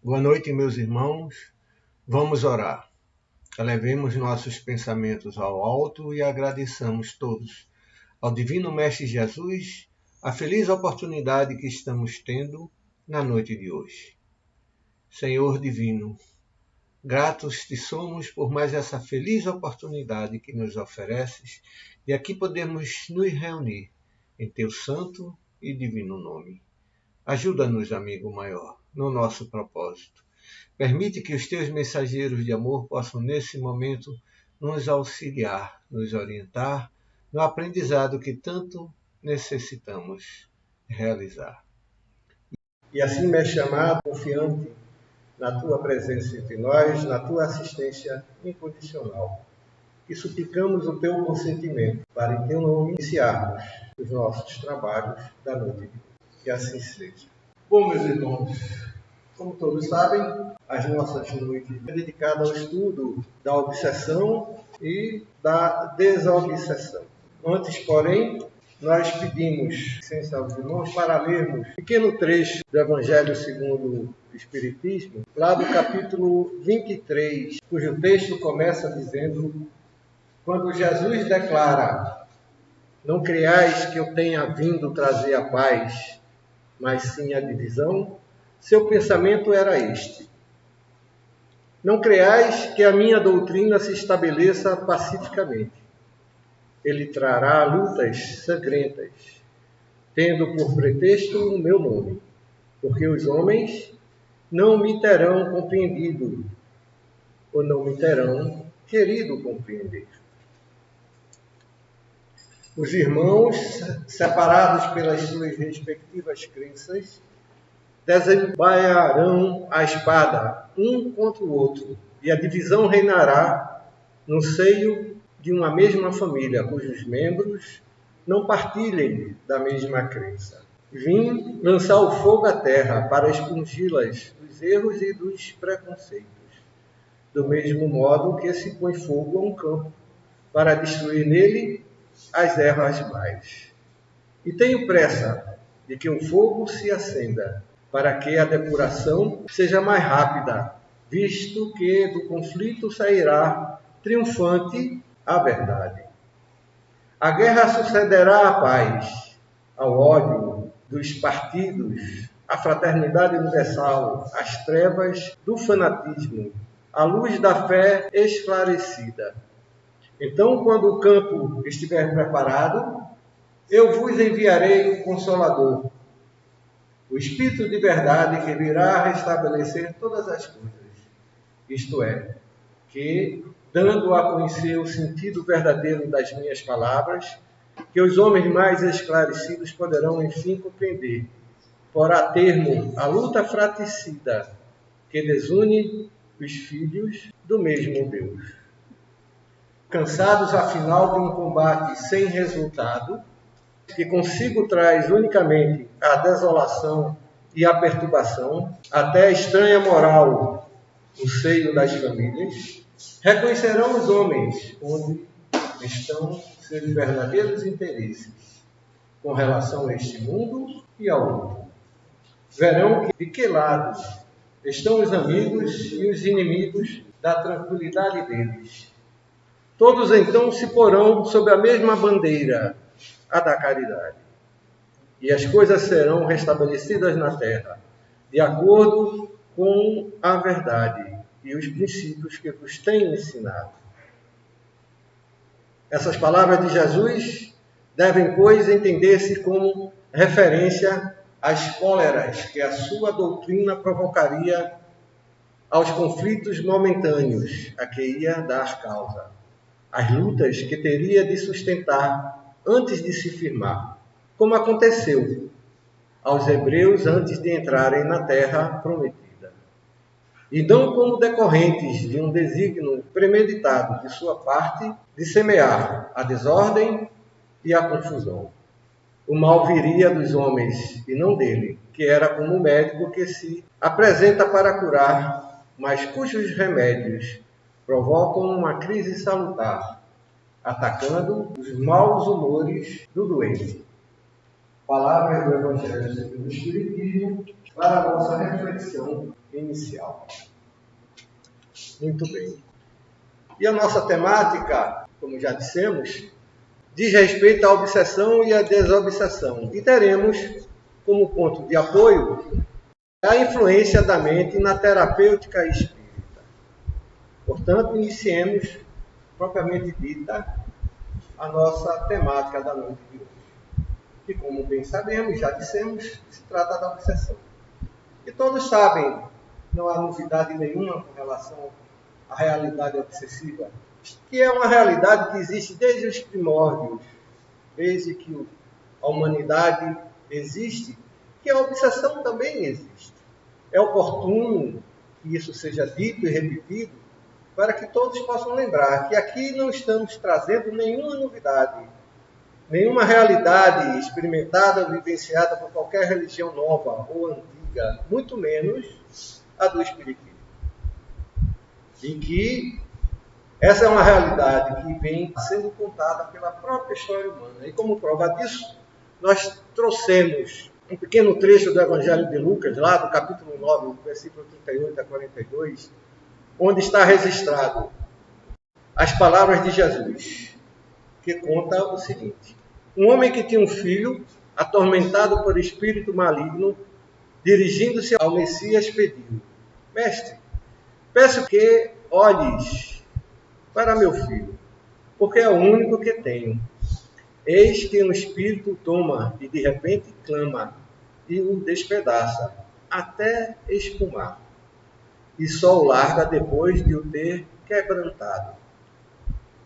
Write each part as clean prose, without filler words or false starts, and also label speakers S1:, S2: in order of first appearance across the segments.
S1: Boa noite, meus irmãos. Vamos orar. Elevemos nossos pensamentos ao alto e agradeçamos todos ao Divino Mestre Jesus a feliz oportunidade que estamos tendo na noite de hoje. Senhor Divino, gratos te somos por mais essa feliz oportunidade que nos ofereces de aqui podermos nos reunir em teu santo e divino nome. Ajuda-nos, amigo maior, no nosso propósito. Permite que os teus mensageiros de amor possam, nesse momento, nos auxiliar, nos orientar no aprendizado que tanto necessitamos realizar. E assim me chamar confiante na tua presença entre nós, na tua assistência incondicional. E suplicamos o teu consentimento para em teu nome iniciarmos os nossos trabalhos da noite de hoje. Que assim seja. Bom, meus irmãos, como todos sabem, as nossas noites é dedicada ao estudo da obsessão e da desobsessão. Antes, porém, nós pedimos licença aos irmãos para lermos um pequeno trecho do Evangelho segundo o Espiritismo, lá do capítulo 23, cujo texto começa dizendo: quando Jesus declara: não creais que eu tenha vindo trazer a paz, mas sim a divisão, seu pensamento era este: não creais que a minha doutrina se estabeleça pacificamente. Ele trará lutas sangrentas, tendo por pretexto o meu nome, porque os homens não me terão compreendido, ou não me terão querido compreender. Os irmãos, separados pelas suas respectivas crenças, desembainharão a espada um contra o outro, e a divisão reinará no seio de uma mesma família, cujos membros não partilhem da mesma crença. Vim lançar o fogo à terra para expungi-las dos erros e dos preconceitos, do mesmo modo que se põe fogo a um campo para destruir nele as ervas mais. E tenho pressa de que o fogo se acenda, para que a depuração seja mais rápida, visto que do conflito sairá triunfante a verdade. A guerra sucederá à paz, ao ódio dos partidos, à fraternidade universal, às trevas do fanatismo, à luz da fé esclarecida. Então, quando o campo estiver preparado, eu vos enviarei o Consolador, o Espírito de verdade que virá restabelecer todas as coisas. Isto é, que, dando a conhecer o sentido verdadeiro das minhas palavras, que os homens mais esclarecidos poderão, enfim, compreender, porá termo à luta fratricida que desune os filhos do mesmo Deus. Cansados, afinal, de um combate sem resultado, que consigo traz unicamente a desolação e a perturbação, até a estranha moral no seio das famílias, reconhecerão os homens onde estão seus verdadeiros interesses com relação a este mundo e ao outro. Verão de que lado estão os amigos e os inimigos da tranquilidade deles. Todos então se porão sob a mesma bandeira, a da caridade. E as coisas serão restabelecidas na terra, de acordo com a verdade e os princípios que vos tenho ensinado. Essas palavras de Jesus devem, pois, entender-se como referência às cóleras que a sua doutrina provocaria aos conflitos momentâneos a que ia dar causa, às lutas que teria de sustentar antes de se firmar, como aconteceu aos hebreus antes de entrarem na terra prometida, e não como decorrentes de um desígnio premeditado de sua parte de semear a desordem e a confusão. O mal viria dos homens e não dele, que era como um médico que se apresenta para curar, mas cujos remédios provocam uma crise salutar, atacando os maus humores do doente. Palavras do Evangelho segundo o Espiritismo para a nossa reflexão inicial. Muito bem. E a nossa temática, como já dissemos, diz respeito à obsessão e à desobsessão. E teremos como ponto de apoio a influência da mente na terapêutica espírita. Portanto, iniciemos, propriamente dita, a nossa temática da noite de hoje. Que, como bem sabemos, já dissemos, se trata da obsessão. E todos sabem, não há novidade nenhuma com relação à realidade obsessiva, que é uma realidade que existe desde os primórdios, desde que a humanidade existe, que a obsessão também existe. É oportuno que isso seja dito e repetido para que todos possam lembrar que aqui não estamos trazendo nenhuma novidade, nenhuma realidade experimentada ou vivenciada por qualquer religião nova ou antiga, muito menos a do Espiritismo. E que essa é uma realidade que vem sendo contada pela própria história humana. E como prova disso, nós trouxemos um pequeno trecho do Evangelho de Lucas, lá do capítulo 9, do versículo 38 a 42, onde está registrado as palavras de Jesus, que conta o seguinte: um homem que tinha um filho, atormentado por espírito maligno, dirigindo-se ao Messias, pediu: Mestre, peço que olhes para meu filho, porque é o único que tenho. Eis que um espírito o toma e de repente clama e o despedaça, até espumar, e só o larga depois de o ter quebrantado.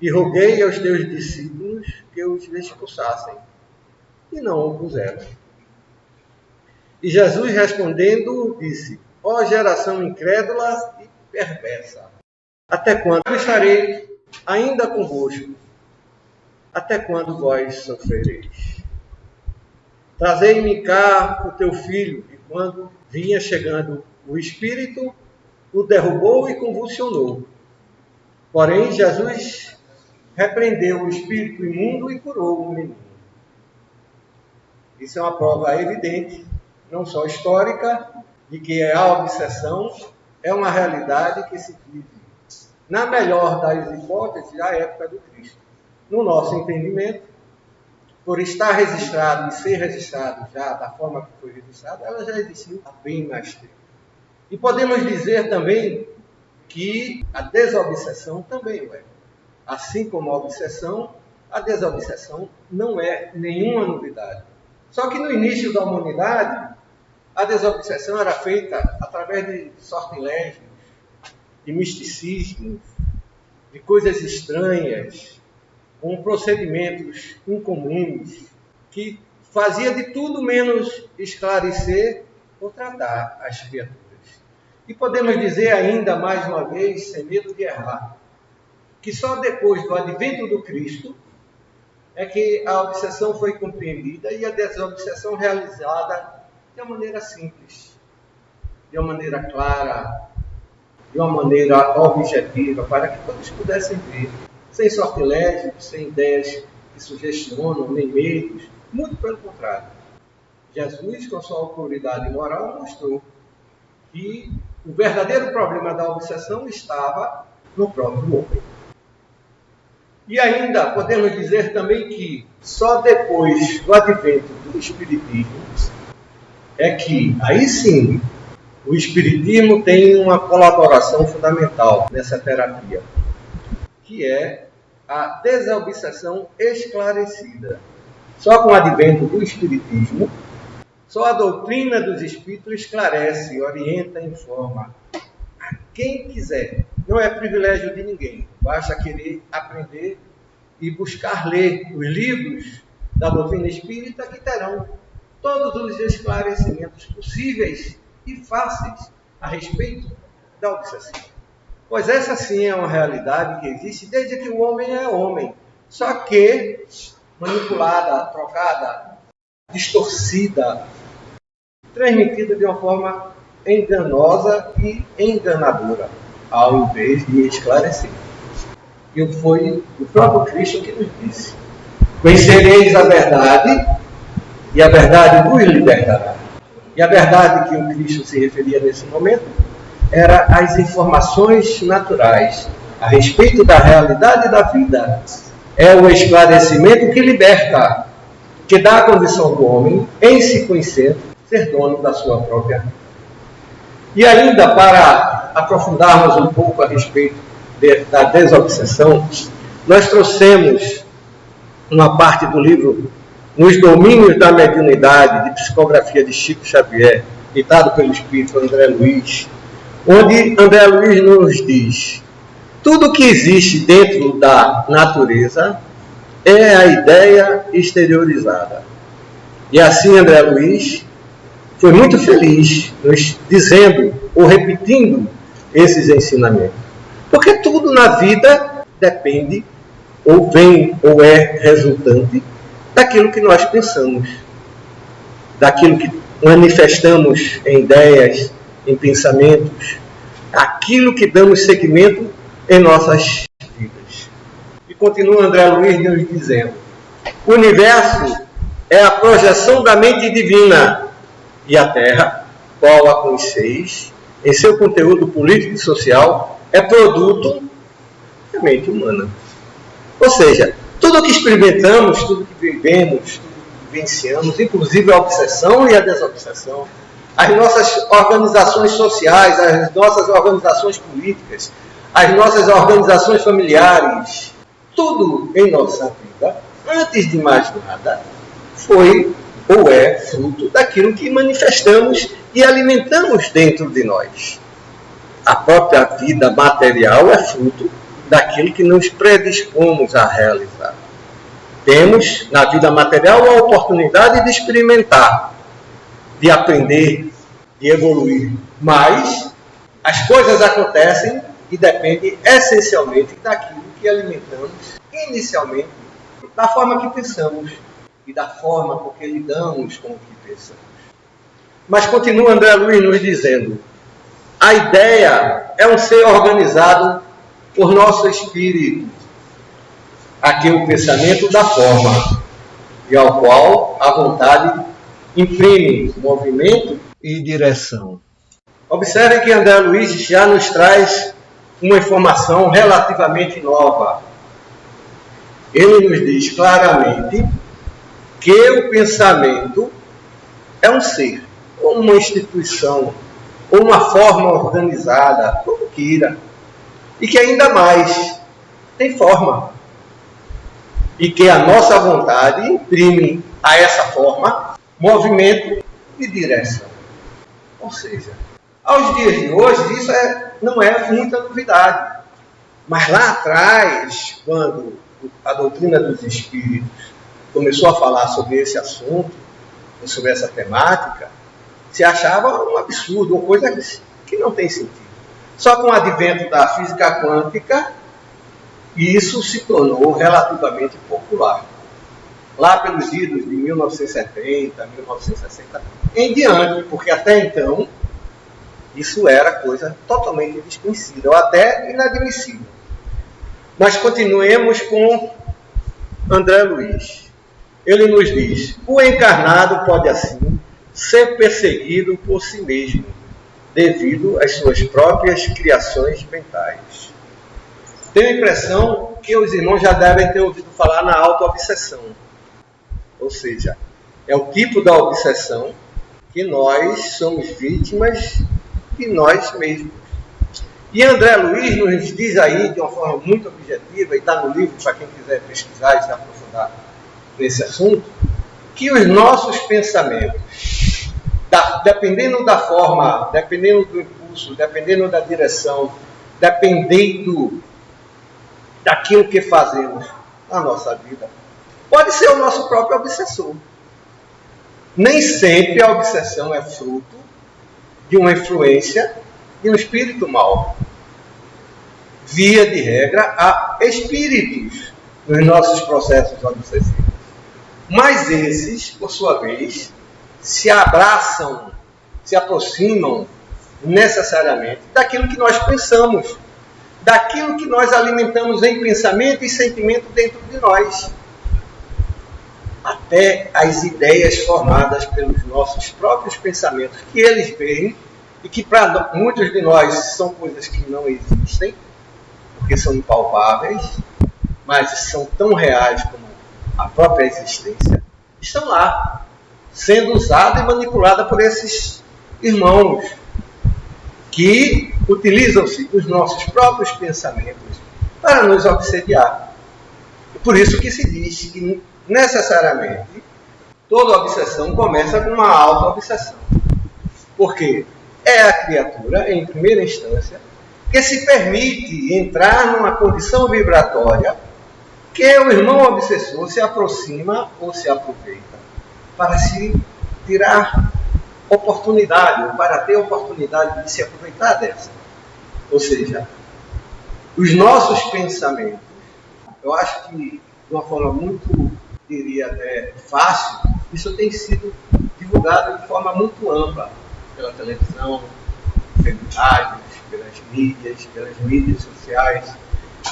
S1: E roguei aos teus discípulos que os expulsassem, e não o puseram. E Jesus respondendo disse: ó geração incrédula e perversa, até quando estarei ainda convosco? Até quando vós sofrereis? Trazei-me cá o teu filho. E quando vinha chegando o espírito, o derrubou e convulsionou. Porém, Jesus repreendeu o espírito imundo e curou o menino. Isso é uma prova evidente, não só histórica, de que a obsessão é uma realidade que se vive, na melhor das hipóteses, à época do Cristo. No nosso entendimento, por estar registrado e ser registrado já da forma que foi registrado, ela já existiu há bem mais tempo. E podemos dizer também que a desobsessão também é. Assim como a obsessão, a desobsessão não é nenhuma novidade. Só que no início da humanidade, a desobsessão era feita através de sortilégios, de misticismos, de coisas estranhas, com procedimentos incomuns, que fazia de tudo menos esclarecer ou tratar as criaturas. E podemos dizer ainda mais uma vez, sem medo de errar, que só depois do advento do Cristo é que a obsessão foi compreendida e a desobsessão realizada de uma maneira simples, de uma maneira clara, de uma maneira objetiva, para que todos pudessem ver, sem sortilégios, sem ideias que sugestionam, nem medos, muito pelo contrário. Jesus, com sua autoridade moral, mostrou que o verdadeiro problema da obsessão estava no próprio homem. E ainda podemos dizer também que só depois do advento do Espiritismo é que, aí sim, o Espiritismo tem uma colaboração fundamental nessa terapia, que é a desobsessão esclarecida. Só com o advento do Espiritismo, só a doutrina dos Espíritos esclarece, orienta, informa a quem quiser. Não é privilégio de ninguém. Basta querer aprender e buscar ler os livros da doutrina espírita, que terão todos os esclarecimentos possíveis e fáceis a respeito da obsessão. Pois essa sim é uma realidade que existe desde que o homem é homem. Só que manipulada, trocada, distorcida, transmitida de uma forma enganosa e enganadora, ao invés de esclarecer. E foi o próprio Cristo que nos disse: conhecereis a verdade e a verdade nos libertará. E a verdade que o Cristo se referia nesse momento era as informações naturais a respeito da realidade da vida. É o esclarecimento que liberta, que dá a condição do homem, em se conhecer, ser dono da sua própria vida. E ainda, para aprofundarmos um pouco a respeito da desobsessão, nós trouxemos uma parte do livro Nos Domínios da Mediunidade, de psicografia de Chico Xavier, ditado pelo espírito André Luiz, onde André Luiz nos diz: tudo que existe dentro da natureza é a ideia exteriorizada. E assim André Luiz foi muito feliz nos dizendo ou repetindo esses ensinamentos. Porque tudo na vida depende, ou vem, ou é resultante daquilo que nós pensamos, daquilo que manifestamos em ideias, em pensamentos, aquilo que damos seguimento em nossas vidas. E continua André Luiz nos dizendo: o universo é a projeção da mente divina, e a Terra, qual a conheceis, em seu conteúdo político e social, é produto da mente humana. Ou seja, tudo que experimentamos, tudo que vivemos, tudo que vivenciamos, inclusive a obsessão e a desobsessão, as nossas organizações sociais, as nossas organizações políticas, as nossas organizações familiares, tudo em nossa vida, antes de mais nada, foi ou é fruto daquilo que manifestamos e alimentamos dentro de nós. A própria vida material é fruto daquilo que nos predispomos a realizar. Temos, na vida material, a oportunidade de experimentar, de aprender, de evoluir. Mas as coisas acontecem e dependem essencialmente daquilo que alimentamos inicialmente, da forma que pensamos e da forma com que lidamos com o que pensamos. Mas continua André Luiz nos dizendo: a ideia é um ser organizado por nosso espírito, a quem o pensamento dá forma, e ao qual a vontade imprime movimento e direção. Observe que André Luiz já nos traz uma informação relativamente nova. Ele nos diz claramente que o pensamento é um ser, ou uma instituição, ou uma forma organizada, como queira, e que ainda mais tem forma, e que a nossa vontade imprime a essa forma movimento e direção. Ou seja, aos dias de hoje isso não é muita novidade, mas lá atrás, quando a doutrina dos espíritos começou a falar sobre esse assunto, sobre essa temática, se achava um absurdo, uma coisa que não tem sentido. Só com o advento da física quântica, isso se tornou relativamente popular. Lá pelos idos de 1970, 1960, em diante, porque até então, isso era coisa totalmente desconhecida, ou até inadmissível. Mas continuemos com André Luiz. Ele nos diz: o encarnado pode assim ser perseguido por si mesmo, devido às suas próprias criações mentais. Tenho a impressão que os irmãos já devem ter ouvido falar na auto-obsessão. Ou seja, é o tipo da obsessão que nós somos vítimas de nós mesmos. E André Luiz nos diz aí, de uma forma muito objetiva, e está no livro para quem quiser pesquisar e se aprofundar nesse assunto, que os nossos pensamentos, dependendo da forma, dependendo do impulso, dependendo da direção, dependendo daquilo que fazemos na nossa vida, pode ser o nosso próprio obsessor. Nem sempre a obsessão é fruto de uma influência de um espírito mau. Via de regra, há espíritos nos nossos processos obsessivos. Mas esses, por sua vez, se abraçam, se aproximam necessariamente daquilo que nós pensamos, daquilo que nós alimentamos em pensamento e sentimento dentro de nós. até as ideias formadas pelos nossos próprios pensamentos, que eles veem e que para muitos de nós são coisas que não existem, porque são impalpáveis, mas são tão reais como a própria existência, estão lá, sendo usada e manipulada por esses irmãos que utilizam-se dos nossos próprios pensamentos para nos obsediar. E por isso que se diz que necessariamente toda obsessão começa com uma auto-obsessão. Porque é a criatura, em primeira instância, que se permite entrar numa condição vibratória que o irmão obsessor se aproxima ou se aproveita para se tirar oportunidade, ou para ter oportunidade de se aproveitar dessa. Ou seja, os nossos pensamentos, eu acho que de uma forma muito, diria até fácil, isso tem sido divulgado de forma muito ampla pela televisão, pelas rádios, pelas mídias sociais,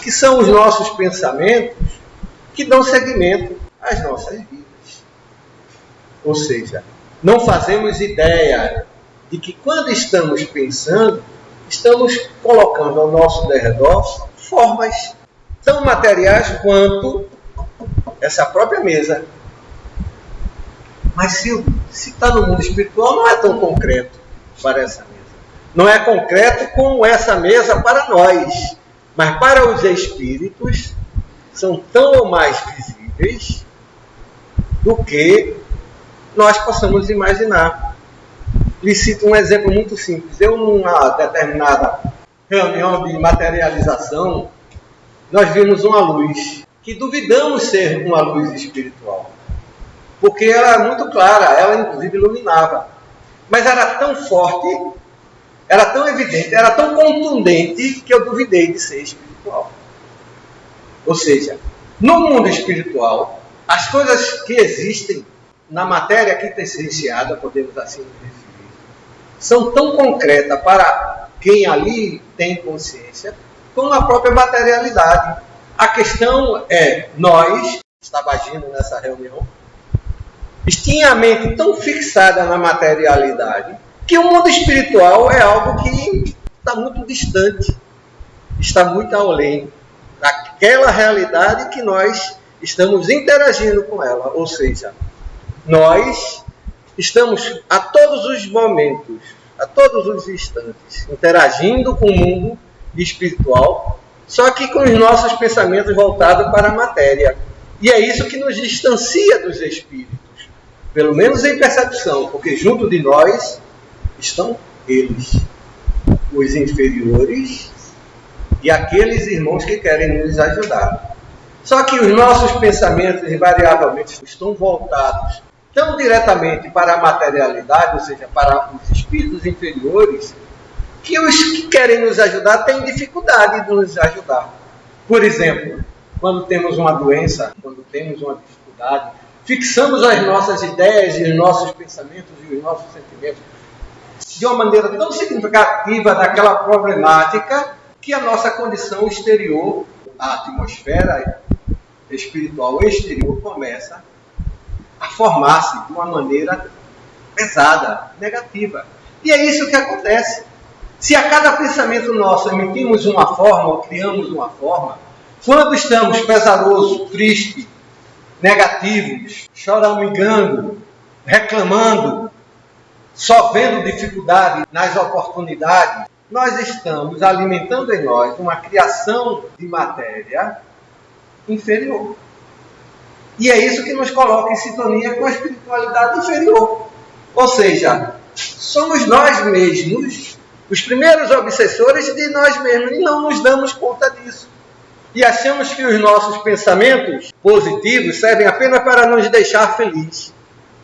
S1: que são os nossos pensamentos que dão seguimento às nossas vidas. Ou seja, não fazemos ideia de que quando estamos pensando, estamos colocando ao nosso derredor formas tão materiais quanto essa própria mesa. Mas se está no mundo espiritual, não é tão concreto para essa mesa. Não é concreto como essa mesa para nós. Mas para os espíritos, são tão ou mais visíveis do que nós possamos imaginar. Lhe cito um exemplo muito simples. Eu, numa determinada reunião de materialização, nós vimos uma luz que duvidamos ser uma luz espiritual. Porque ela era muito clara, ela inclusive iluminava. Mas era tão forte, era tão evidente, era tão contundente que eu duvidei de ser espiritual. Ou seja, no mundo espiritual, as coisas que existem na matéria quintessenciada, podemos assim referir, são tão concretas para quem ali tem consciência, como a própria materialidade. A questão é, nós, estava agindo nessa reunião, tinha a mente tão fixada na materialidade, que o mundo espiritual é algo que está muito distante, está muito além daquela realidade que nós estamos interagindo com ela. Ou seja, nós estamos a todos os momentos, a todos os instantes, interagindo com o mundo espiritual, só que com os nossos pensamentos voltados para a matéria. E é isso que nos distancia dos espíritos, pelo menos em percepção, porque junto de nós estão eles, os inferiores e aqueles irmãos que querem nos ajudar. Só que os nossos pensamentos invariavelmente estão voltados tão diretamente para a materialidade, ou seja, para os espíritos inferiores, que os que querem nos ajudar têm dificuldade de nos ajudar. Por exemplo, quando temos uma doença, quando temos uma dificuldade, fixamos as nossas ideias e os nossos pensamentos e os nossos sentimentos de uma maneira tão significativa daquela problemática que a nossa condição exterior, a atmosfera espiritual exterior, começa a formar-se de uma maneira pesada, negativa. E é isso que acontece. Se a cada pensamento nosso emitimos uma forma ou criamos uma forma, quando estamos pesarosos, tristes, negativos, choramingando, reclamando, só vendo dificuldade nas oportunidades, nós estamos alimentando em nós uma criação de matéria inferior. E é isso que nos coloca em sintonia com a espiritualidade inferior. Ou seja, somos nós mesmos os primeiros obsessores de nós mesmos e não nos damos conta disso. E achamos que os nossos pensamentos positivos servem apenas para nos deixar felizes,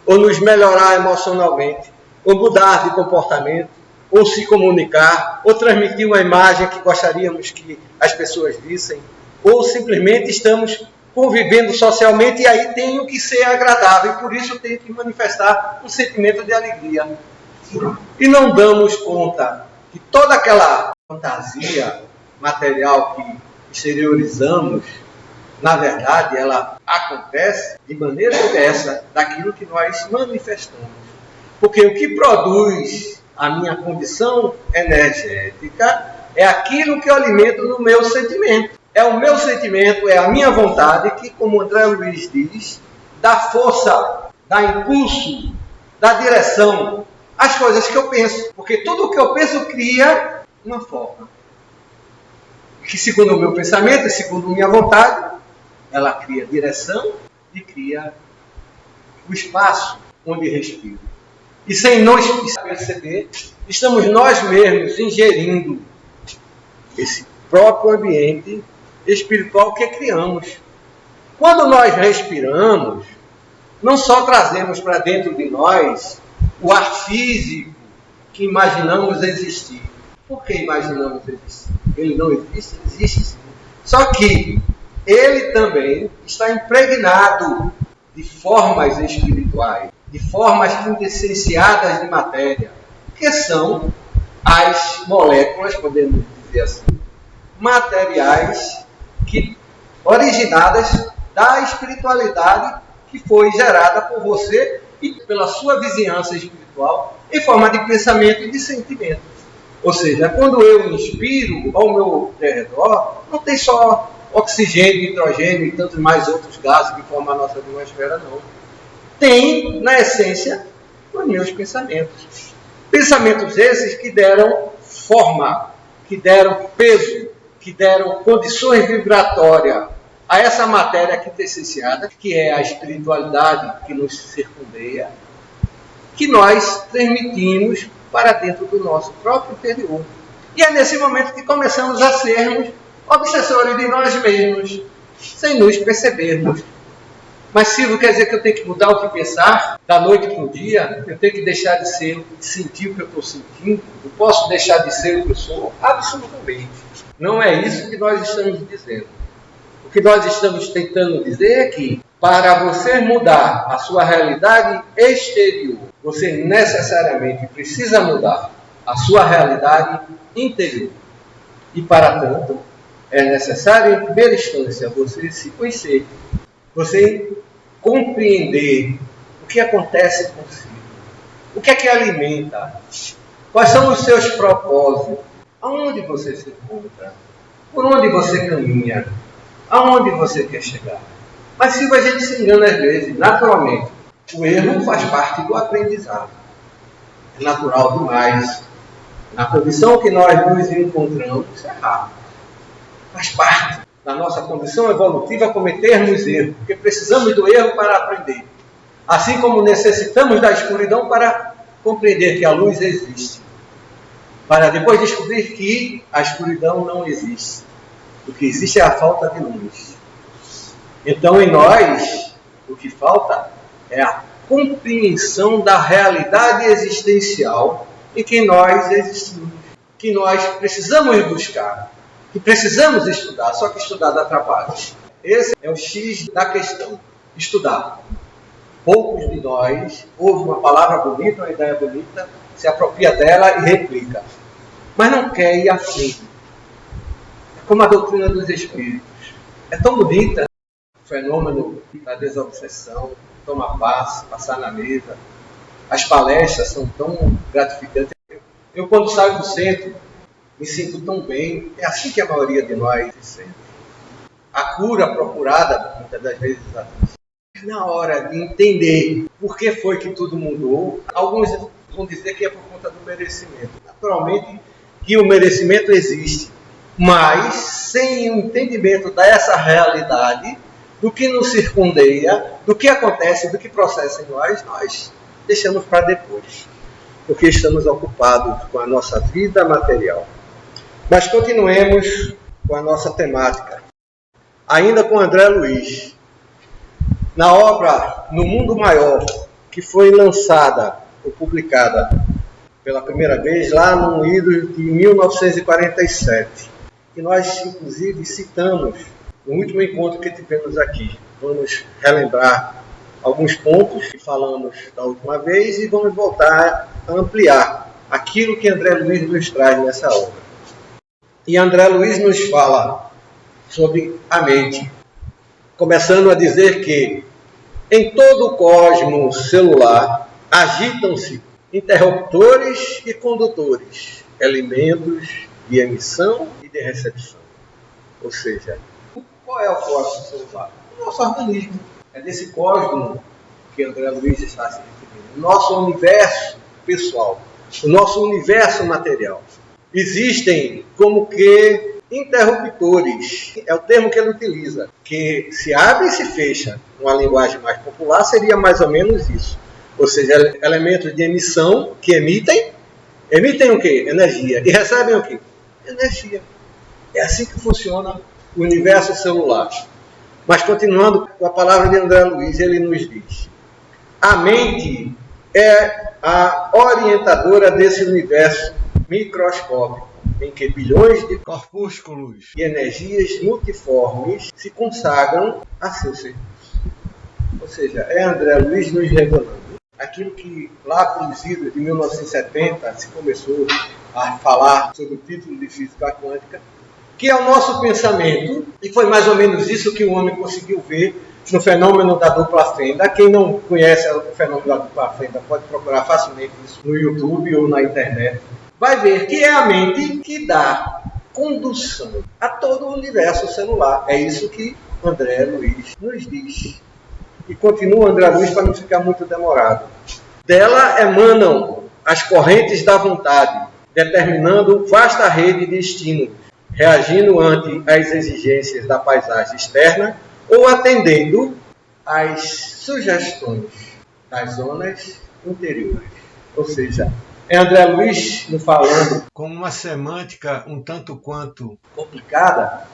S1: ou nos melhorar emocionalmente, ou mudar de comportamento, ou se comunicar, ou transmitir uma imagem que gostaríamos que as pessoas vissem, ou simplesmente estamos convivendo socialmente e aí tenho que ser agradável, e por isso tenho que manifestar um sentimento de alegria. E não damos conta que toda aquela fantasia material que exteriorizamos Na verdade, ela acontece de maneira diversa daquilo que nós manifestamos. Porque o que produz a minha condição energética é aquilo que eu alimento no meu sentimento. É o meu sentimento, é a minha vontade que, como André Luiz diz, dá força, dá impulso, dá direção às coisas que eu penso. Porque tudo o que eu penso cria uma forma. Que segundo o meu pensamento e segundo a minha vontade, ela cria direção e cria o espaço onde respiro. E sem nós perceber, estamos nós mesmos ingerindo esse próprio ambiente espiritual que criamos. Quando nós respiramos, não só trazemos para dentro de nós o ar físico que imaginamos existir. Por que imaginamos existir? Ele não existe? Existe sim. Só que ele também está impregnado de formas espirituais, de formas quintessenciadas de matéria, que são as moléculas, podemos dizer assim, materiais originadas da espiritualidade que foi gerada por você e pela sua vizinhança espiritual em forma de pensamento e de sentimento. Ou seja, quando eu inspiro ao meu redor, não tem só oxigênio, hidrogênio e tantos mais outros gases que formam a nossa atmosfera, não. Tem, na essência, os meus pensamentos. Pensamentos esses que deram forma, que deram peso, que deram condições vibratórias a essa matéria quintessenciada, que é a espiritualidade que nos circundeia, que nós transmitimos para dentro do nosso próprio interior. E é nesse momento que começamos a sermos obsessores de nós mesmos, sem nos percebermos. Mas Silvio, quer dizer que eu tenho que mudar o que pensar da noite para o dia? Eu tenho que deixar de sentir o que eu estou sentindo? Eu posso deixar de ser o que eu sou? Absolutamente. Não é isso que nós estamos dizendo. O que nós estamos tentando dizer é que, para você mudar a sua realidade exterior, você necessariamente precisa mudar a sua realidade interior. E, para tanto, é necessário, em primeira instância, você se conhecer, você compreender o que acontece consigo, o que é que alimenta, quais são os seus propósitos, aonde você se encontra, por onde você caminha, aonde você quer chegar. Mas se a gente se engana às vezes, naturalmente, o erro faz parte do aprendizado. É natural demais. Na condição que nós nos encontramos, errar. Faz parte da nossa condição evolutiva cometermos erros, porque precisamos do erro para aprender. Assim como necessitamos da escuridão para compreender que a luz existe. Para depois descobrir que a escuridão não existe. O que existe é a falta de luz. Então, em nós, o que falta é a compreensão da realidade existencial em que nós existimos, que nós precisamos buscar, que precisamos estudar, só que estudar dá trabalho. Esse é o X da questão, estudar. Poucos de nós ouvem uma palavra bonita, uma ideia bonita, se apropria dela e replica, mas não quer ir à frente. É como a doutrina dos espíritos. É tão bonita, o fenômeno da desobsessão, tomar passe, passar na mesa. As palestras são tão gratificantes. Eu, quando saio do centro, me sinto tão bem. É assim que a maioria de nós se sente. A cura procurada, muitas das vezes, na hora de entender por que foi que tudo mudou, alguns vão dizer que é por conta do merecimento. Naturalmente que o merecimento existe, mas sem o entendimento dessa realidade, do que nos circundeia, do que acontece, do que processa em nós deixamos para depois, porque estamos ocupados com a nossa vida material. Mas continuemos com a nossa temática. Ainda com André Luiz. Na obra No Mundo Maior, que foi lançada ou publicada pela primeira vez lá no ano de 1947, que nós inclusive citamos no último encontro que tivemos aqui. Vamos relembrar alguns pontos que falamos da última vez e vamos voltar a ampliar aquilo que André Luiz nos traz nessa obra. E André Luiz nos fala sobre a mente. começando a dizer que em todo o cosmos celular agitam-se interruptores e condutores, elementos de emissão e de recepção. Ou seja, qual é o cosmos celular? O nosso organismo. É desse cosmos que André Luiz está se referindo. O nosso universo pessoal, o nosso universo material. Existem como que interruptores, é o termo que ele utiliza, que se abre e se fecha. Uma linguagem mais popular seria mais ou menos isso. Ou seja, elementos de emissão que emitem o quê? Energia. E recebem o quê? Energia. É assim que funciona o universo celular. Mas continuando com a palavra de André Luiz, ele nos diz: a mente é a orientadora desse universo microscópico, em que bilhões de corpúsculos e energias multiformes se consagram a seu serviço. Ou seja, é André Luiz nos revelando aquilo que lá pelos idos de 1970 se começou a falar sobre o título de física quântica, que é o nosso pensamento, e foi mais ou menos isso que o homem conseguiu ver no fenômeno da dupla fenda. Quem não conhece o fenômeno da dupla fenda pode procurar facilmente isso no YouTube ou na internet. Vai ver que é a mente que dá condução a todo o universo celular. É isso que André Luiz nos diz. E continua André Luiz para não ficar muito demorado. Dela emanam as correntes da vontade, determinando vasta rede de estímulos, reagindo ante as exigências da paisagem externa ou atendendo às sugestões das zonas interiores. Ou seja, é André Luiz nos falando com uma semântica um tanto quanto complicada,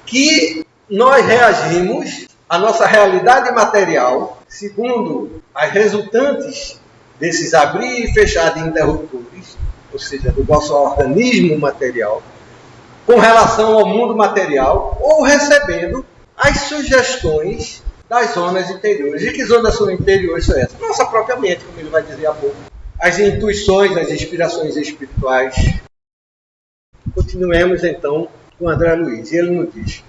S1: que nós reagimos à nossa realidade material segundo as resultantes desses abrir e fechar de interruptores, ou seja, do nosso organismo material, com relação ao mundo material, ou recebendo as sugestões das zonas interiores. E que zonas são interiores são essas? Nossa própria mente, como ele vai dizer há pouco. As intuições, as inspirações espirituais. Continuemos então com André Luiz. E ele nos diz: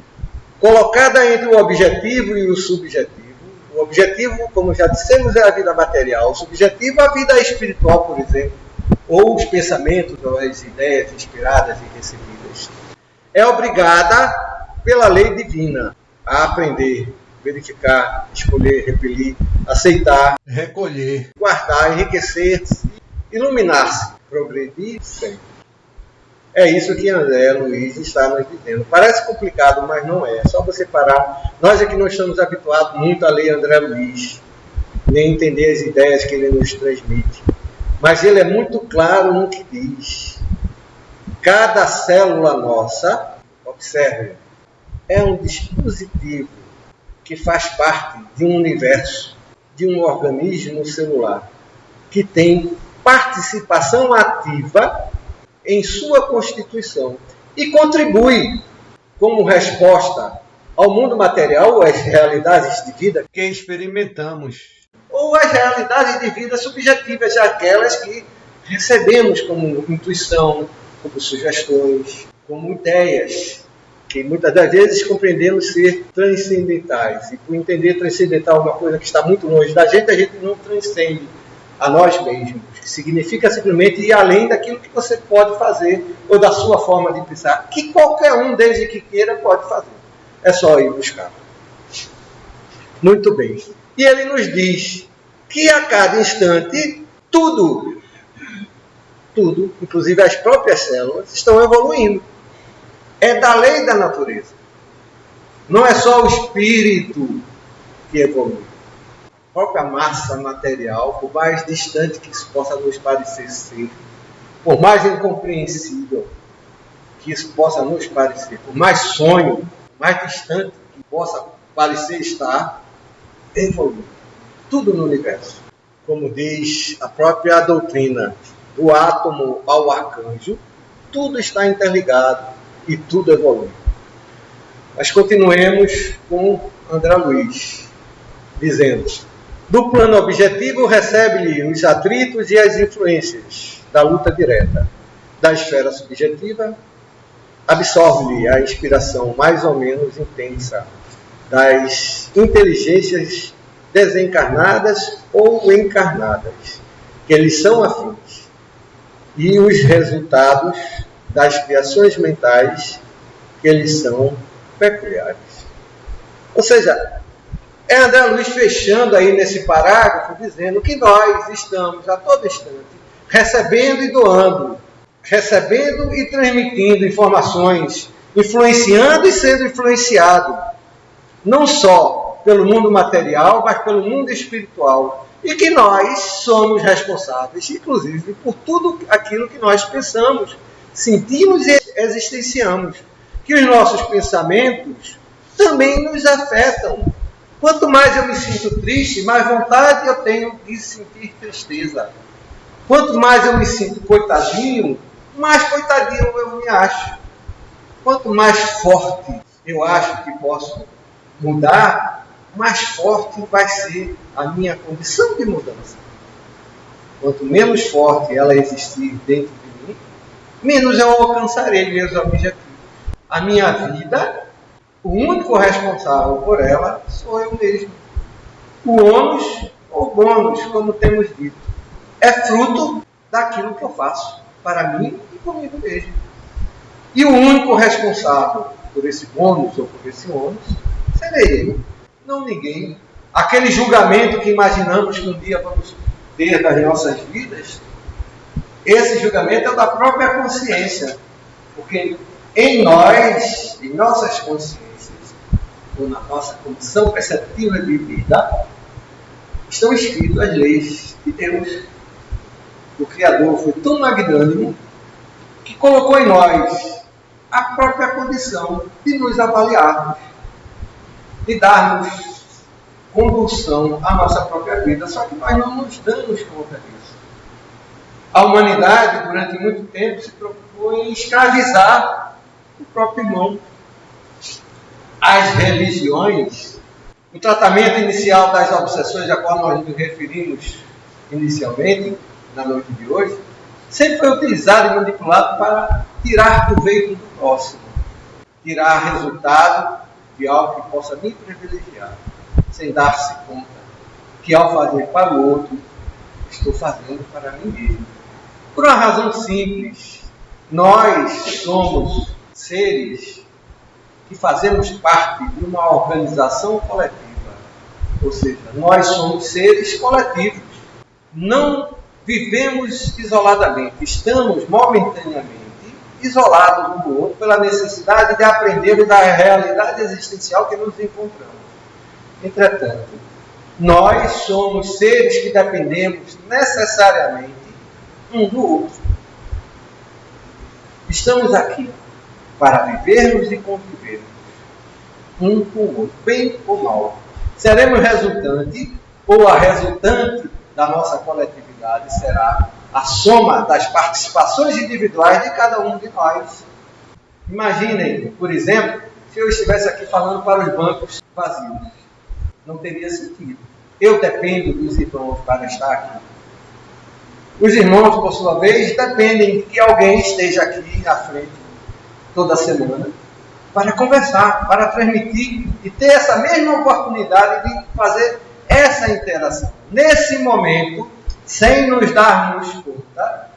S1: colocada entre o objetivo e o subjetivo. O objetivo, como já dissemos, é a vida material. O subjetivo é a vida espiritual, por exemplo, ou os pensamentos, ou as ideias inspiradas e recebidas. É obrigada pela lei divina a aprender, verificar, escolher, repelir, aceitar, recolher, guardar, enriquecer-se, iluminar-se, progredir sempre. É isso que André Luiz está nos dizendo. Parece complicado, mas não é. É só você parar. Nós é que não estamos habituados muito a ler André Luiz, nem entender as ideias que ele nos transmite. Mas ele é muito claro no que diz. Cada célula nossa, observe, é um dispositivo que faz parte de um universo, de um organismo celular, que tem participação ativa em sua constituição e contribui como resposta ao mundo material, às realidades de vida que experimentamos, ou às realidades de vida subjetivas, aquelas que recebemos como intuição, como sugestões, como ideias, que muitas das vezes compreendemos ser transcendentais. E por entender transcendental uma coisa que está muito longe da gente, a gente não transcende a nós mesmos, que significa simplesmente ir além daquilo que você pode fazer ou da sua forma de pensar, que qualquer um, desde que queira, pode fazer. É só ir buscar. Muito bem. E ele nos diz que a cada instante, tudo, inclusive as próprias células, estão evoluindo. É da lei da natureza. Não é só o espírito que evolui. A própria massa material, por mais distante que isso possa nos parecer ser, por mais incompreensível que isso possa nos parecer, por mais sonho, mais distante que possa parecer estar, evolui. Tudo no universo. Como diz a própria doutrina, do átomo ao arcanjo, tudo está interligado e tudo evolui. Mas continuemos com André Luiz, dizendo: do plano objetivo recebe-lhe os atritos e as influências da luta direta. Da esfera subjetiva, absorve-lhe a inspiração mais ou menos intensa das inteligências desencarnadas ou encarnadas, que eles são afins, e os resultados das criações mentais, que eles são peculiares. Ou seja, é André Luiz fechando aí nesse parágrafo, dizendo que nós estamos a todo instante recebendo e doando, recebendo e transmitindo informações, influenciando e sendo influenciado, não só pelo mundo material, mas pelo mundo espiritual. E que nós somos responsáveis, inclusive, por tudo aquilo que nós pensamos, sentimos e existenciamos. Que os nossos pensamentos também nos afetam. Quanto mais eu me sinto triste, mais vontade eu tenho de sentir tristeza. Quanto mais eu me sinto coitadinho, mais coitadinho eu me acho. Quanto mais forte eu acho que posso mudar, mais forte vai ser a minha condição de mudança. Quanto menos forte ela existir dentro de mim, menos eu alcançarei meus objetivos. A minha vida, o único responsável por ela sou eu mesmo. O ônus ou bônus, como temos dito, é fruto daquilo que eu faço para mim e comigo mesmo. E o único responsável por esse bônus ou por esse ônus serei eu, não ninguém. Aquele julgamento que imaginamos que um dia vamos ter das nossas vidas, esse julgamento é da própria consciência. Porque em nós, em nossas consciências, ou na nossa condição perceptiva de vida, estão escritas as leis de Deus. O Criador foi tão magnânimo que colocou em nós a própria condição de nos avaliarmos, de darmos condução à nossa própria vida. Só que nós não nos damos conta disso. A humanidade, durante muito tempo, se preocupou em escravizar o próprio irmão. As religiões, o tratamento inicial das obsessões a qual nós nos referimos inicialmente, na noite de hoje, sempre foi utilizado e manipulado para tirar proveito do próximo, tirar resultado de algo que possa me privilegiar, sem dar-se conta que ao fazer para o outro, estou fazendo para mim mesmo. Por uma razão simples, nós somos seres que fazemos parte de uma organização coletiva. Ou seja, nós somos seres coletivos. Não vivemos isoladamente. Estamos momentaneamente isolados um do outro pela necessidade de aprender da realidade existencial que nos encontramos. Entretanto, nós somos seres que dependemos necessariamente um do outro. Estamos aqui para vivermos e convivermos um com o outro, bem ou mal. Seremos resultante, ou a resultante da nossa coletividade será a soma das participações individuais de cada um de nós. Imaginem, por exemplo, se eu estivesse aqui falando para os bancos vazios. Não teria sentido. Eu dependo dos irmãos para estar aqui. Os irmãos, por sua vez, dependem de que alguém esteja aqui à frente toda semana para conversar, para transmitir e ter essa mesma oportunidade de fazer essa interação. Nesse momento, sem nos darmos conta,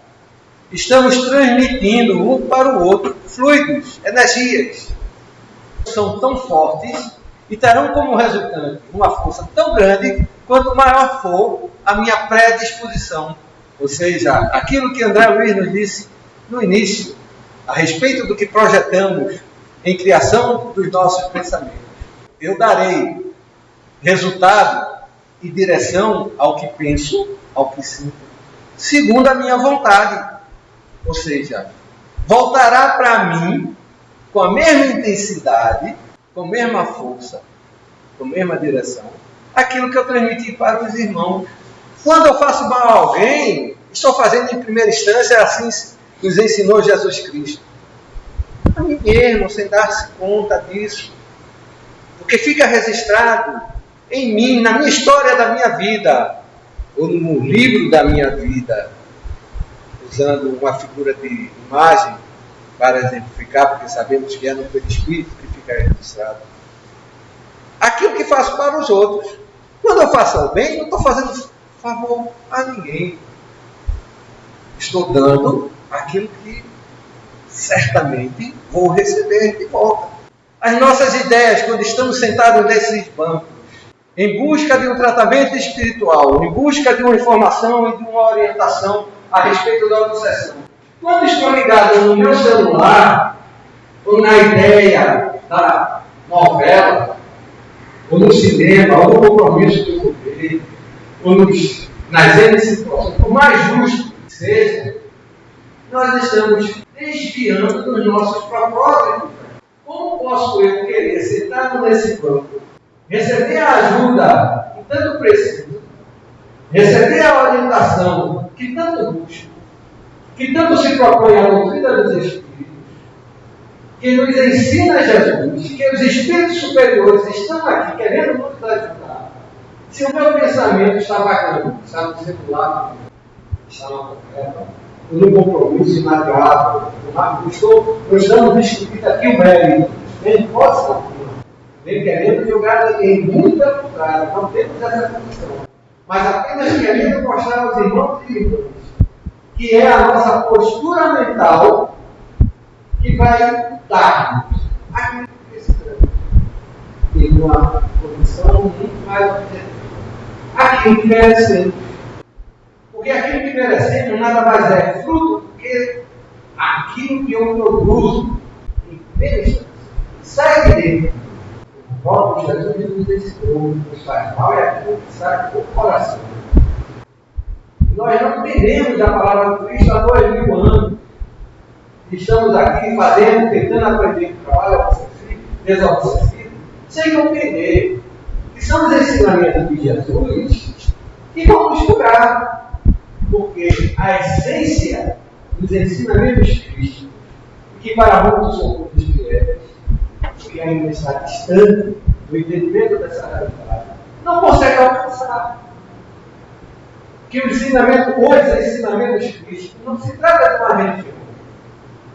S1: estamos transmitindo um para o outro fluidos, energias. São tão fortes e terão como resultante uma força tão grande quanto maior for a minha predisposição. Ou seja, aquilo que André Luiz nos disse no início, a respeito do que projetamos em criação dos nossos pensamentos. Eu darei resultado e direção ao que penso, ao que sinto, segundo a minha vontade. Ou seja, voltará para mim com a mesma intensidade, com a mesma força, com a mesma direção, aquilo que eu transmiti para os irmãos. Quando eu faço mal a alguém, estou fazendo em primeira instância, assim nos ensinou Jesus Cristo. A mim mesmo, sem dar-se conta disso. Porque fica registrado em mim, na minha história da minha vida, ou no livro da minha vida, usando uma figura de imagem para exemplificar, porque sabemos que é no perispírito que fica registrado. aquilo que faço para os outros. Quando eu faço o bem, não estou fazendo favor a ninguém. Estou dando aquilo que certamente vou receber de volta. As nossas ideias, quando estamos sentados nesses bancos, em busca de um tratamento espiritual, em busca de uma informação e de uma orientação a respeito da obsessão, quando estou ligado no meu celular, ou na ideia da novela, ou no cinema, ou no compromisso que eu vou ter, ou nas N situações, por mais justo que seja, nós estamos desviando dos nossos propósitos. Como posso eu querer, sentado nesse banco, receber a ajuda que tanto preciso, receber a orientação que tanto busco, que tanto se propõe a doutrina dos Espíritos, que nos ensina Jesus, que os Espíritos superiores estão aqui querendo nos ajudar, se o meu pensamento está vagando, está no celular, está na novela, no compromisso inagradável, nós estamos discutindo aqui o mérito, nem pode estar nem querendo julgar ninguém, muito pelo contrário, não temos essa condição, mas apenas querendo mostrar aos irmãos e irmãs que é a nossa postura mental que vai dar-nos aquilo que precisamos, em uma condição muito mais objetiva, aquilo que merecemos. Porque aquilo que merecemos nada mais é fruto do que aquilo que eu produzo em primeira instância. Sai de dentro. O próprio Jesus nos ensinou, nos faz mal é aquilo que sai do coração. Nós não entendemos a palavra do Cristo há 2000 anos. Estamos aqui fazendo, tentando aprender o trabalho desobsessivo, sem compreender que são os ensinamentos de Jesus que vão nos curar. Porque a essência dos ensinamentos crísticos, que para muitos são poucos fiéis, que ainda está distante do entendimento dessa realidade, não consegue alcançar. Que os ensinamentos crísticos, não se trata de uma religião.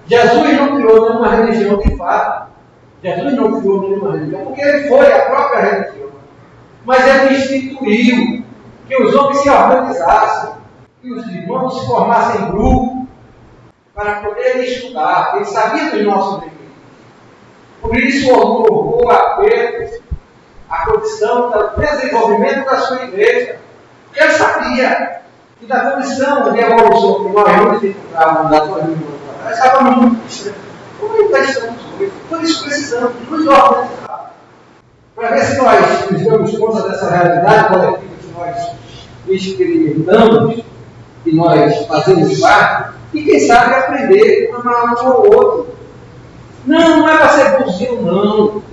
S1: Jesus não criou nenhuma religião de fato. Jesus não criou nenhuma religião, porque ele foi a própria religião. Mas ele instituiu que os homens se organizassem, que os irmãos se formassem em grupo para poderem estudar. Ele sabia dos nossos limites. Por isso, honrou apenas a condição do desenvolvimento da sua igreja. Porque ele sabia que da condição de evolução que nós nos encontrávamos na sua vida, nós estávamos muito distantes. Como ainda estamos hoje? Por isso precisamos nos organizar. Para ver se nós nos damos conta dessa realidade coletiva que nós experimentamos, que nós fazemos parte, e quem sabe aprender a amar um ao outro. Não é para ser bonzinho, não.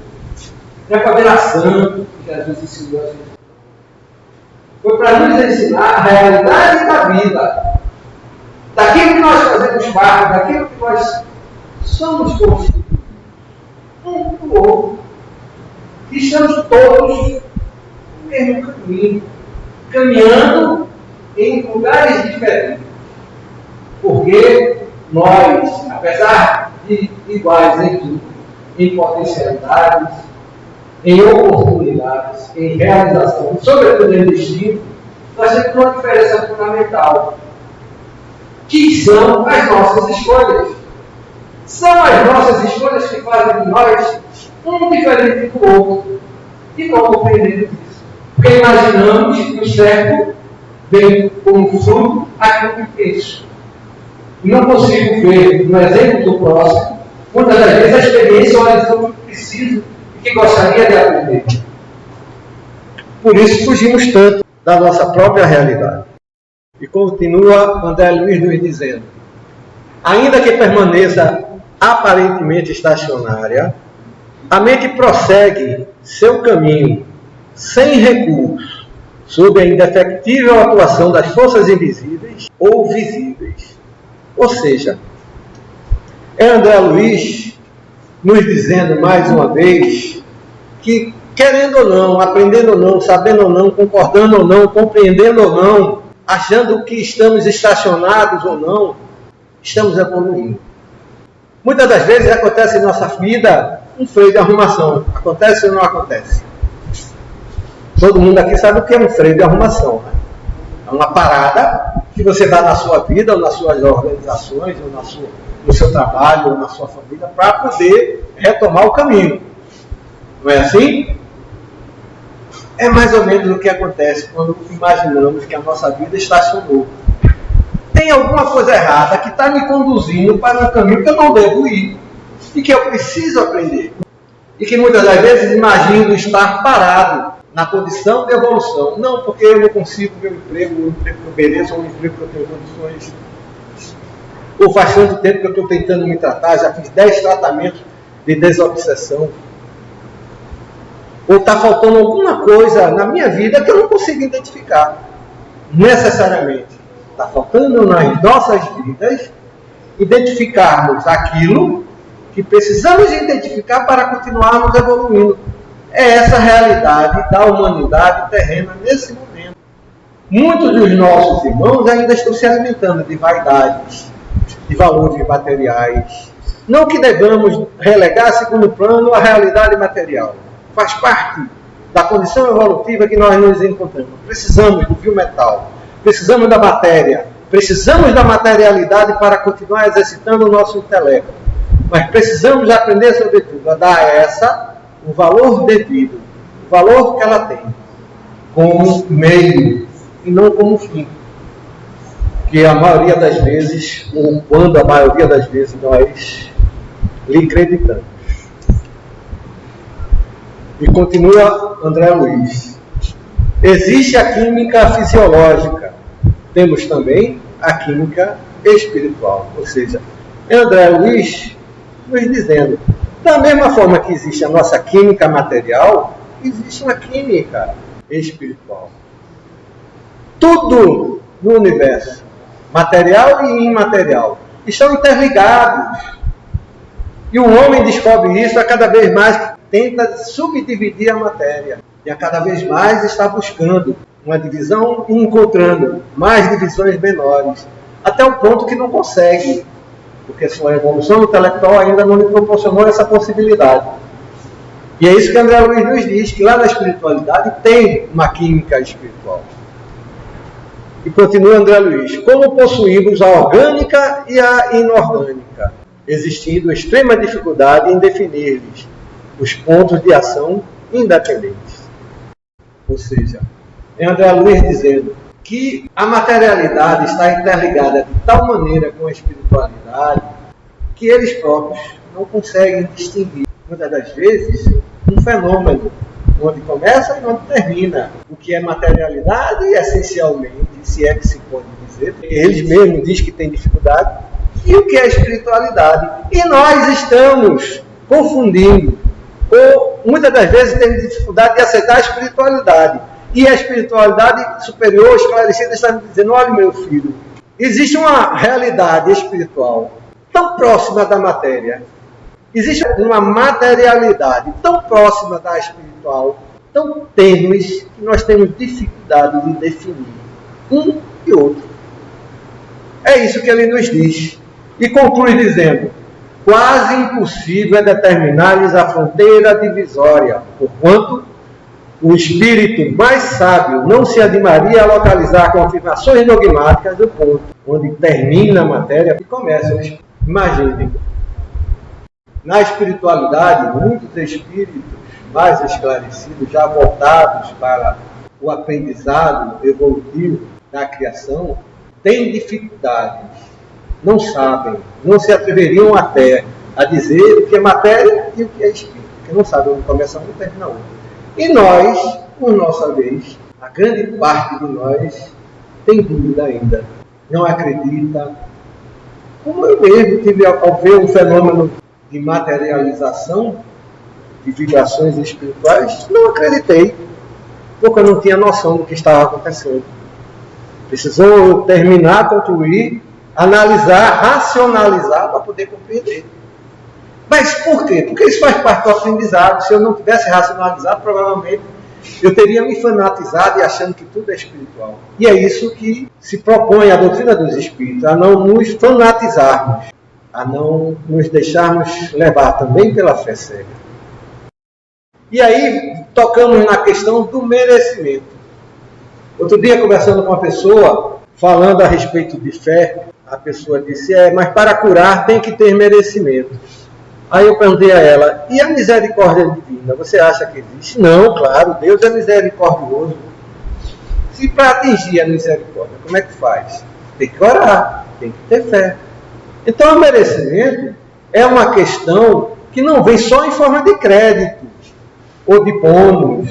S1: Não é para virar santo, que Jesus ensinou a gente. Foi para nos ensinar a realidade da vida. Daquilo que nós fazemos parte, daquilo que nós somos constituídos. Um para o outro. E estamos todos no mesmo caminho. Caminhando em lugares diferentes. Porque nós, apesar de iguais em tudo, em potencialidades, em oportunidades, em realização, sobretudo em destino, nós temos uma diferença fundamental, que são as nossas escolhas. São as nossas escolhas que fazem de nós um diferente do outro. E não compreendemos isso. Porque imaginamos que o certo vem como fruto aquilo que penso. E não consigo ver, no exemplo do próximo, muitas das vezes a experiência ou a lição que preciso e que gostaria de aprender. Por isso fugimos tanto da nossa própria realidade. E continua André Luiz nos dizendo: ainda que permaneça aparentemente estacionária, a mente prossegue seu caminho sem recurso, sob a indefectível atuação das forças invisíveis ou visíveis. Ou seja, é André Luiz nos dizendo mais uma vez que, querendo ou não, aprendendo ou não, sabendo ou não, concordando ou não, compreendendo ou não, achando que estamos estacionados ou não, estamos evoluindo. Muitas das vezes acontece em nossa vida um freio de arrumação. Acontece ou não acontece? Todo mundo aqui sabe o que é um freio de arrumação, né? É uma parada que você dá na sua vida, ou nas suas organizações, ou no seu trabalho, ou na sua família, para poder retomar o caminho. Não é assim? É mais ou menos o que acontece quando imaginamos que a nossa vida estacionou. Tem alguma coisa errada que está me conduzindo para um caminho que eu não devo ir e que eu preciso aprender. E que muitas das vezes imagino estar parado na condição de evolução. Não porque eu não consigo meu emprego, um emprego que eu mereço, ou um emprego que eu tenho condições. Ou faz tanto tempo que eu estou tentando me tratar, já fiz 10 tratamentos de desobsessão. Ou está faltando alguma coisa na minha vida que eu não consigo identificar. Necessariamente. Está faltando nas nossas vidas identificarmos aquilo que precisamos identificar para continuarmos evoluindo. É essa a realidade da humanidade terrena nesse momento. Muitos dos nossos irmãos ainda estão se alimentando de vaidades, de valores materiais. Não que devamos relegar a segundo plano a realidade material. Faz parte da condição evolutiva que nós nos encontramos. Precisamos do fio metal, precisamos da matéria, precisamos da materialidade para continuar exercitando o nosso intelecto. Mas precisamos aprender, sobretudo, a dar a essa o valor devido, o valor que ela tem, como meio e não como fim. Que a maioria das vezes, ou quando a maioria das vezes nós lhe acreditamos. E continua André Luiz. Existe a química fisiológica, temos também a química espiritual. Ou seja, André Luiz nos dizendo, da mesma forma que existe a nossa química material, existe uma química espiritual. Tudo no universo, material e imaterial, estão interligados. E o homem descobre isso a cada vez mais, tenta subdividir a matéria. E a cada vez mais está buscando uma divisão e encontrando mais divisões menores. Até o ponto que não consegue. Porque sua evolução intelectual ainda não lhe proporcionou essa possibilidade. E é isso que André Luiz nos diz, que lá na espiritualidade tem uma química espiritual. E continua André Luiz, como possuímos a orgânica e a inorgânica, existindo extrema dificuldade em definir-lhes os pontos de ação independentes. Ou seja, é André Luiz dizendo que a materialidade está interligada de tal maneira com a espiritualidade que eles próprios não conseguem distinguir, muitas das vezes, um fenômeno onde começa e onde termina. O que é materialidade, essencialmente, se é que se pode dizer, eles mesmos dizem que têm dificuldade, e o que é espiritualidade. E nós estamos confundindo, ou muitas das vezes temos dificuldade de aceitar a espiritualidade. E a espiritualidade superior, esclarecida, está me dizendo, olha meu filho, existe uma realidade espiritual tão próxima da matéria, existe uma materialidade tão próxima da espiritual, tão tênues, que nós temos dificuldade de definir um e outro. É isso que ele nos diz. E conclui dizendo, quase impossível é determinar-lhes a fronteira divisória, porquanto o espírito mais sábio não se animaria a localizar com afirmações dogmáticas do ponto onde termina a matéria e começa o espírito. Imaginem, na espiritualidade, muitos espíritos mais esclarecidos, já voltados para o aprendizado evolutivo da criação, têm dificuldades, não sabem, não se atreveriam até a dizer o que é matéria e o que é espírito, porque não sabem onde começa um e termina outro. E nós, por nossa vez, a grande parte de nós tem dúvida ainda, não acredita. Como eu mesmo tive ao ver um fenômeno de materialização de vibrações espirituais, não acreditei, porque eu não tinha noção do que estava acontecendo. Precisou terminar, concluir, analisar, racionalizar para poder compreender. Mas por quê? Porque isso faz parte do aprendizado. Se eu não tivesse racionalizado, provavelmente eu teria me fanatizado e achando que tudo é espiritual. E é isso que se propõe a doutrina dos espíritos, a não nos fanatizarmos, a não nos deixarmos levar também pela fé cega. E aí, tocamos na questão do merecimento. Outro dia, conversando com uma pessoa, falando a respeito de fé, a pessoa disse, mas para curar tem que ter merecimento. Aí eu perguntei a ela, e a misericórdia divina, você acha que existe? Não, claro, Deus é misericordioso. Se para atingir a misericórdia, como é que faz? Tem que orar, tem que ter fé. Então o merecimento é uma questão que não vem só em forma de crédito, ou de bônus,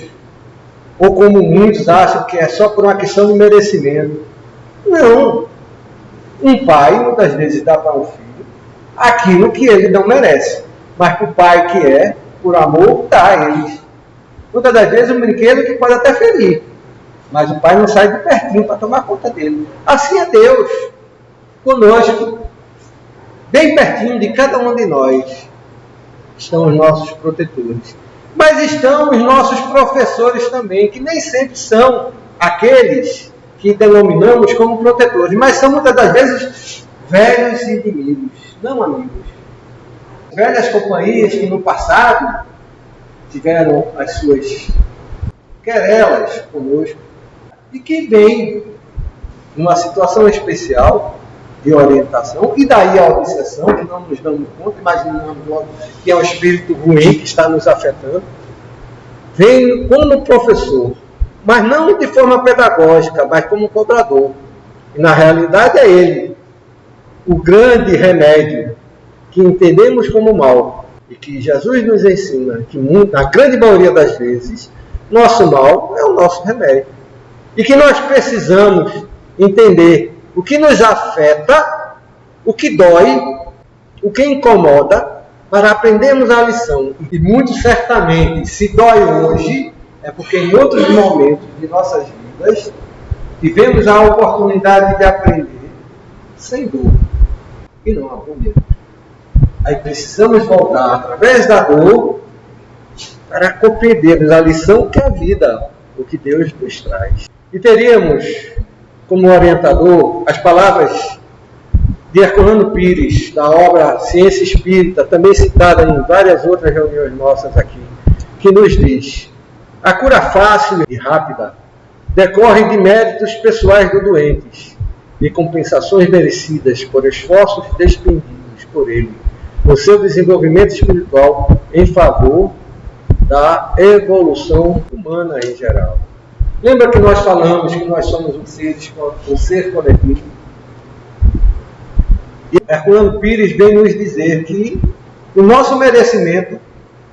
S1: ou como muitos acham que é só por uma questão de merecimento. Não. Um pai, muitas vezes, dá para um filho aquilo que ele não merece. Mas para o pai que é, por amor, dá a eles. Muitas das vezes um brinquedo que pode até ferir. Mas o pai não sai de pertinho para tomar conta dele. Assim é Deus conosco, bem pertinho de cada um de nós. Estão os nossos protetores. Mas estão os nossos professores também, que nem sempre são aqueles que denominamos como protetores, mas são muitas das vezes velhos inimigos, não amigos. Velhas companhias que no passado tiveram as suas querelas conosco e que vêm numa situação especial de orientação, e daí a obsessão, que não nos damos conta, imaginamos logo que é um espírito ruim que está nos afetando, vem como professor, mas não de forma pedagógica, mas como cobrador. E na realidade é ele, o grande remédio que entendemos como mal, e que Jesus nos ensina que na grande maioria das vezes, nosso mal é o nosso remédio. E que nós precisamos entender o que nos afeta, o que dói, o que incomoda, para aprendermos a lição. E muito certamente, se dói hoje, é porque em outros momentos de nossas vidas, tivemos a oportunidade de aprender sem dor. E não aprendemos. Aí precisamos voltar, através da dor, para compreendermos a lição que é a vida, o que Deus nos traz. E teríamos como orientador as palavras de Herculano Pires, da obra Ciência Espírita, também citada em várias outras reuniões nossas aqui, que nos diz: a cura fácil e rápida decorre de méritos pessoais do doente e compensações merecidas por esforços despendidos por ele no seu desenvolvimento espiritual em favor da evolução humana em geral. Lembra que nós falamos que nós somos um ser coletivo? E Herculano Pires vem nos dizer que o nosso merecimento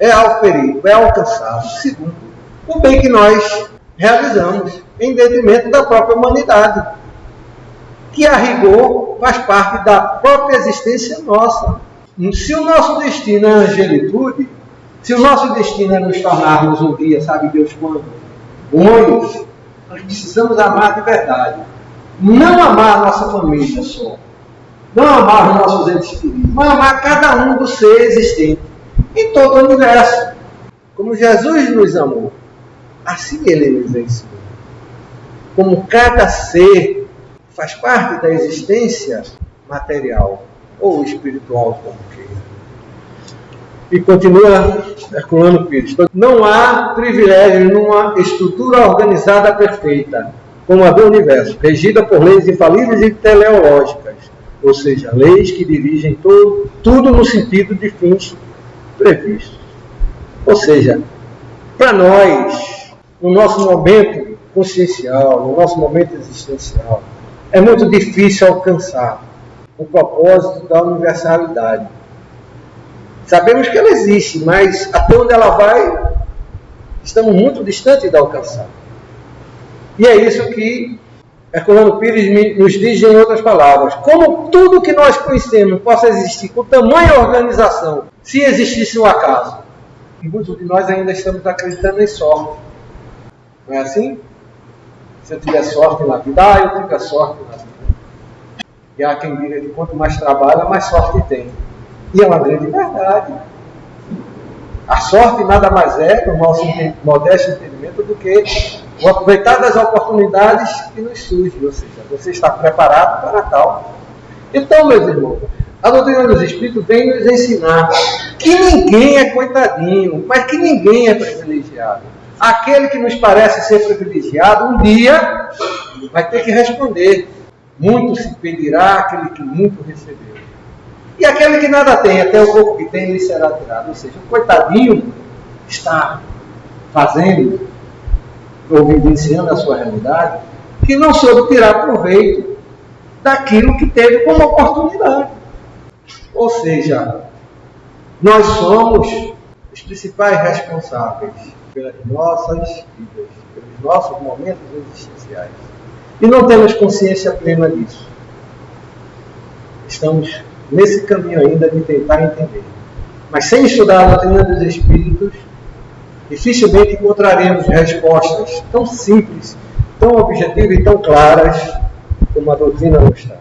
S1: é auferido, é alcançado, segundo o bem que nós realizamos, em detrimento da própria humanidade, que a rigor faz parte da própria existência nossa. Se o nosso destino é a angelitude, se o nosso destino é nos tornarmos um dia, sabe Deus quando, bons, nós precisamos amar de verdade. Não amar a nossa família só, não amar os nossos entes queridos, mas amar cada um do ser existente em todo o universo. Como Jesus nos amou, assim Ele nos ensinou. Como cada ser faz parte da existência material ou espiritual, como queira. E continua Herculano Pires: não há privilégio numa estrutura organizada perfeita, como a do universo, regida por leis infalíveis e teleológicas, ou seja, leis que dirigem tudo no sentido de fins previstos. Ou seja, para nós, no nosso momento consciencial, no nosso momento existencial, é muito difícil alcançar o propósito da universalidade. Sabemos que ela existe, mas até onde ela vai, estamos muito distantes de alcançar. E é isso que Herculano Pires nos diz em outras palavras. Como tudo que nós conhecemos possa existir com tamanha organização, se existisse um acaso. E muitos de nós ainda estamos acreditando em sorte. Não é assim? Se eu tiver sorte na vida, eu tive a sorte na vida. E há quem diga que quanto mais trabalha, mais sorte tem. E é uma grande verdade. A sorte nada mais é, no nosso modesto entendimento, do que o aproveitar das oportunidades que nos surgem. Ou seja, você está preparado para tal. Então, meus irmãos, a doutrina dos Espíritos vem nos ensinar que ninguém é coitadinho, mas que ninguém é privilegiado. Aquele que nos parece ser privilegiado, um dia vai ter que responder. Muito se pedirá àquele que muito recebeu. E aquele que nada tem, até o pouco que tem, lhe será tirado. Ou seja, o coitadinho está fazendo ou vivenciando a sua realidade, que não soube tirar proveito daquilo que teve como oportunidade. Ou seja, nós somos os principais responsáveis pelas nossas vidas, pelos nossos momentos existenciais. E não temos consciência plena disso. Estamos nesse caminho ainda de tentar entender. Mas sem estudar a doutrina dos Espíritos, dificilmente encontraremos respostas tão simples, tão objetivas e tão claras como a doutrina nos traz.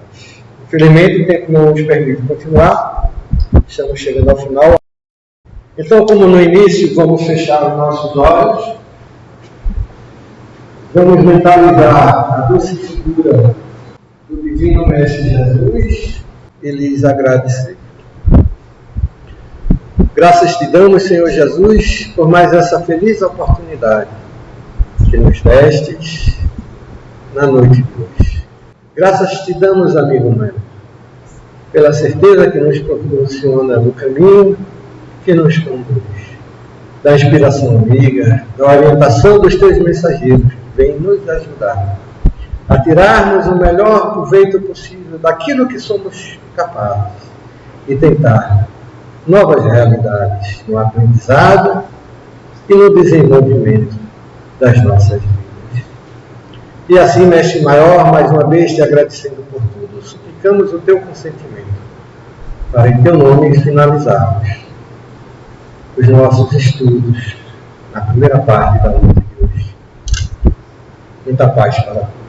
S1: Infelizmente, o tempo não nos permite continuar. Estamos chegando ao final. Então, como no início, vamos fechar os nossos olhos. Vamos mentalizar a doce figura do Divino Mestre Jesus e lhes agradecer. Graças te damos, Senhor Jesus, por mais essa feliz oportunidade que nos destes na noite de hoje. Graças te damos, amigo meu, pela certeza que nos proporciona no caminho que nos conduz, da inspiração amiga, da orientação dos teus mensageiros, que vêm nos ajudar a tirarmos o melhor proveito possível daquilo que somos capazes e tentar novas realidades no aprendizado e no desenvolvimento das nossas vidas. E assim, Mestre Maior, mais uma vez te agradecendo por tudo, suplicamos o teu consentimento para em teu nome finalizarmos os nossos estudos na primeira parte da noite de hoje. Muita paz para todos.